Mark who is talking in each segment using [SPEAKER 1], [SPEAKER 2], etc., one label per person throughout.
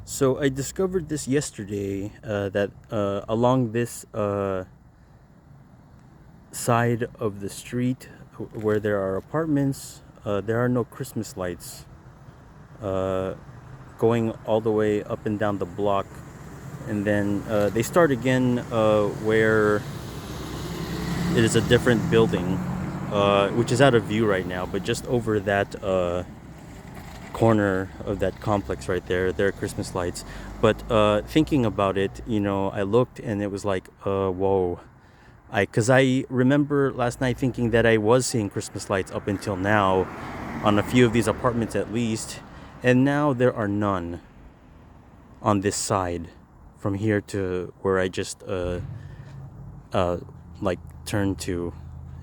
[SPEAKER 1] So I discovered this yesterday that along this side of the street where there are apartments, there are no Christmas lights uh, going all the way up and down the block. And then they start again where it is a different building, which is out of view right now, but just over that corner of that complex right there are Christmas lights. But thinking about it, I looked and it was like, whoa. Because I remember last night thinking that I was seeing Christmas lights up until now on a few of these apartments at least, and now there are none on this side from here to where I just uh, like turned to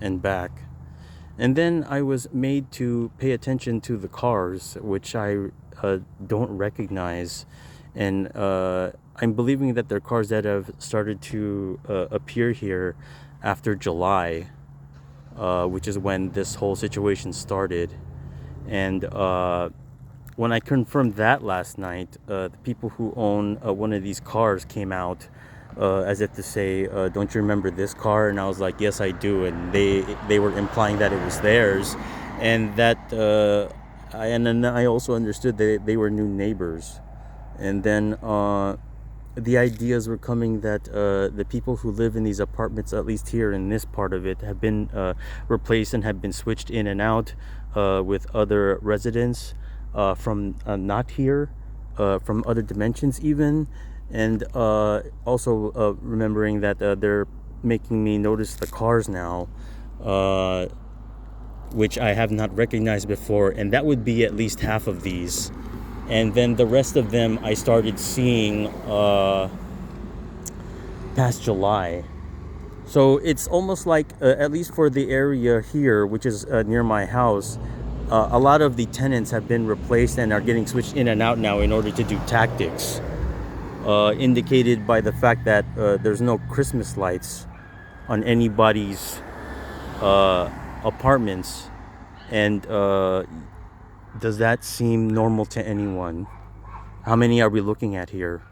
[SPEAKER 1] and back. And then I was made to pay attention to the cars, which I don't recognize. And I'm believing that they're cars that have started to appear here after July, which is when this whole situation started. And when I confirmed that last night, the people who own one of these cars came out as if to say, "Don't you remember this car?" And I was like, "Yes, I do." And they were implying that it was theirs, and that and then I also understood that they were new neighbors. And then the ideas were coming that the people who live in these apartments, at least here in this part of it, have been replaced and have been switched in and out with other residents from not here, from other dimensions even. And also remembering that they're making me notice the cars now, which I have not recognized before, and that would be at least half of these. And then the rest of them I started seeing past July. So it's almost like, at least for the area here, which is near my house, a lot of the tenants have been replaced and are getting switched in and out now in order to do tactics, indicated by the fact that there's no Christmas lights on anybody's apartments. And does that seem normal to anyone? How many are we looking at here?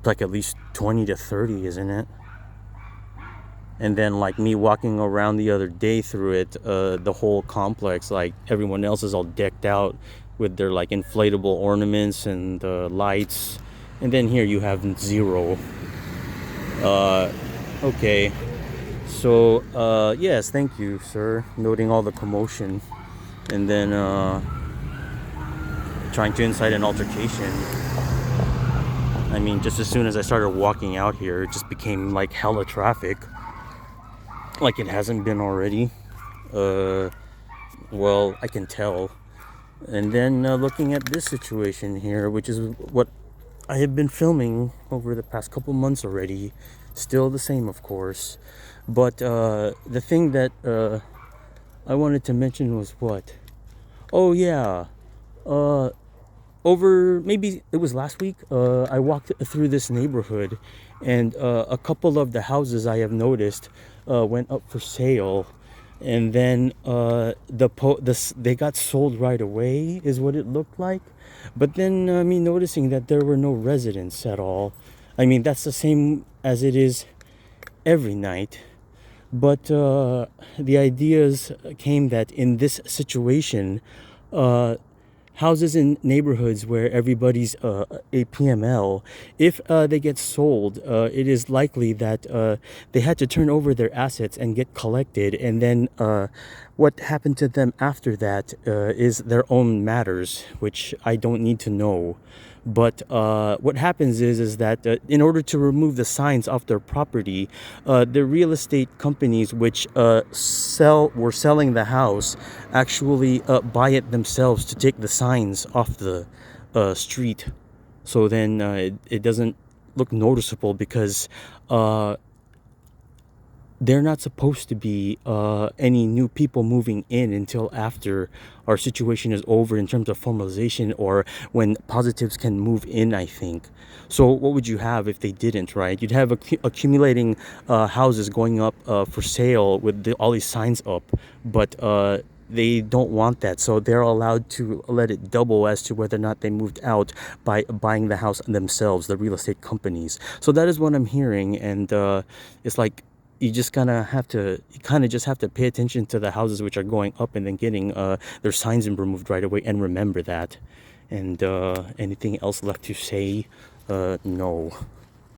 [SPEAKER 1] Like at least 20 to 30, isn't it? And then like me walking around the other day through it, the whole complex, like everyone else is all decked out with their like inflatable ornaments and lights. And then here you have zero. Okay. So, yes, thank you, sir. Noting all the commotion. And then trying to incite an altercation. I mean, just as soon as I started walking out here, it just became like hella traffic. Like it hasn't been already. Well, I can tell. And then looking at this situation here, which is what I have been filming over the past couple months already. Still the same, of course. But the thing that I wanted to mention was what? Oh, yeah. Uh, Over maybe it was last week, I walked through this neighborhood, and a couple of the houses I have noticed went up for sale. And then they got sold right away is what it looked like. But then me noticing that there were no residents at all. I mean, that's the same as it is every night. But the ideas came that in this situation, uh, houses in neighborhoods where everybody's a PML, if they get sold, it is likely that they had to turn over their assets and get collected. And then what happened to them after that is their own matters, which I don't need to know. But what happens is that in order to remove the signs off their property, the real estate companies which were selling the house actually buy it themselves to take the signs off the street. So then it doesn't look noticeable because they're not supposed to be any new people moving in until after our situation is over in terms of formalization, or when positives can move in, I think. So what would you have if they didn't, right? You'd have accumulating houses going up for sale with all these signs up, but they don't want that, so they're allowed to let it double as to whether or not they moved out by buying the house themselves, the real estate companies. So that is what I'm hearing, and it's like you kind of just have to pay attention to the houses which are going up and then getting their signs removed right away, and remember that. And anything else left to say? No.